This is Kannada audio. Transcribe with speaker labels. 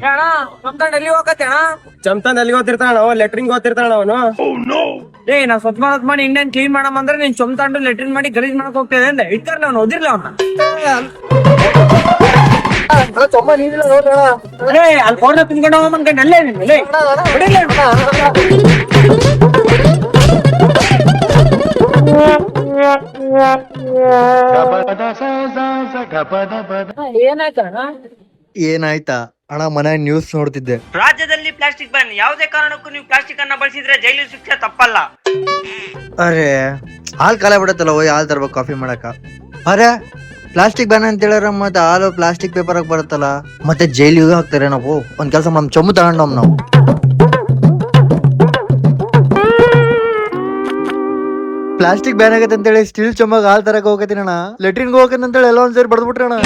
Speaker 1: ಅಣ್ಣ ಚಮ್ತಾಂಡ್ ಎಲ್ಲಿ ಹೋಗತ್ತೆ ಅಣ್ಣ?
Speaker 2: ಚಮ್ತಾನ್ ಎಲ್ಲಿ ಓದ್ತಿರ್ತಾನ ಅವ ಲೆಟ್ರಿಂಗ್ ಓದ್ತಿರ್ತಾನ ಅವನು.
Speaker 1: ಏ ನಾ ಸ್ವಚ್ಛ ಮಾಡಿ ಇಂಡಿಯನ್ ಕ್ಲೀನ್ ಮಾಡಮ್ ಅಂದ್ರೆ ನೀನ್ ಚಮ್ತಾಂಡು ಲೆಟ್ರಿನ್ ಮಾಡಿ ಗಲೀಜ್ ಮಾಡಕ್ ಹೋಗ್ತಿದೆ ಅಂದೆ. ಇಟ್ಕರ್ಲಿ ಅವ್ನು ಓದಿರ್ಲಿ ಅವ್ನ. ಅಲ್ಲಿ ಫೋನ್ ತಿನ್ಕೊಂಡು ಹೋಗ್ ಅನ್ಕೊಂಡು ಅಲ್ಲೇ ನಿನ್ನೆ ಏನಾಯ್ತಣ್ಣ?
Speaker 3: ಏನಾಯ್ತಾ ಅಣ್ಣ, ಮನೆ ನ್ಯೂಸ್ ನೋಡ್ತಿದ್ದೆ.
Speaker 1: ರಾಜ್ಯದಲ್ಲಿ ಪ್ಲಾಸ್ಟಿಕ್ ಬ್ಯಾನ್. ಯಾವುದೇ ಕಾರಣಕ್ಕೂ ನೀವು ಪ್ಲಾಸ್ಟಿಕ್ ಅನ್ನ ಬಳಸಿದ್ರೆ ಜೈಲು ಶಿಕ್ಷೆ ತಪ್ಪಲ್ಲ.
Speaker 3: ಅರೆ ಹಾಲ್ ಕಾಲ ಬಿಡತ್ತಲ್ಲ, ಹೋಗಿ ಹಾಲ್ ತರ್ಬೇಕು ಕಾಫಿ ಮಾಡಕ. ಅರೆ ಪ್ಲಾಸ್ಟಿಕ್ ಬ್ಯಾನ್ ಅಂತ ಹೇಳ್ಯಾರ, ಮತ್ತೆ ಹಾಲು ಪ್ಲಾಸ್ಟಿಕ್ ಪೇಪರ್ ಆಗಿ ಬರುತ್ತಲ್ಲ, ಮತ್ತೆ ಜೈಲಿಗೆ ಹಾಕ್ತಾರೆ. ನಾವು ಒಂದ್ ಕೆಲಸ ನಮ್ ಚೊಂಬು ತಗೊಂಡವ್ ನಾವು. ಪ್ಲಾಸ್ಟಿಕ್ ಬ್ಯಾನ್ ಆಗತ್ತೆ ಅಂತೇಳಿ ಸ್ಟೀಲ್ ಚೊಂಬಾಗ ಹಾಲ್ ತರಕ ಹೋಗತ್ತೀನಿ ಅಣ್ಣ. ಲೆಟ್ರಿನ್ಗೆ ಹೋಗತ್ತೆ ಅಂತೇಳಿ ಎಲ್ಲ ಒಂದ್ಸರಿ ಬಡ್ದ್ಬಿಟ್ರಿ ಅಣ್ಣ.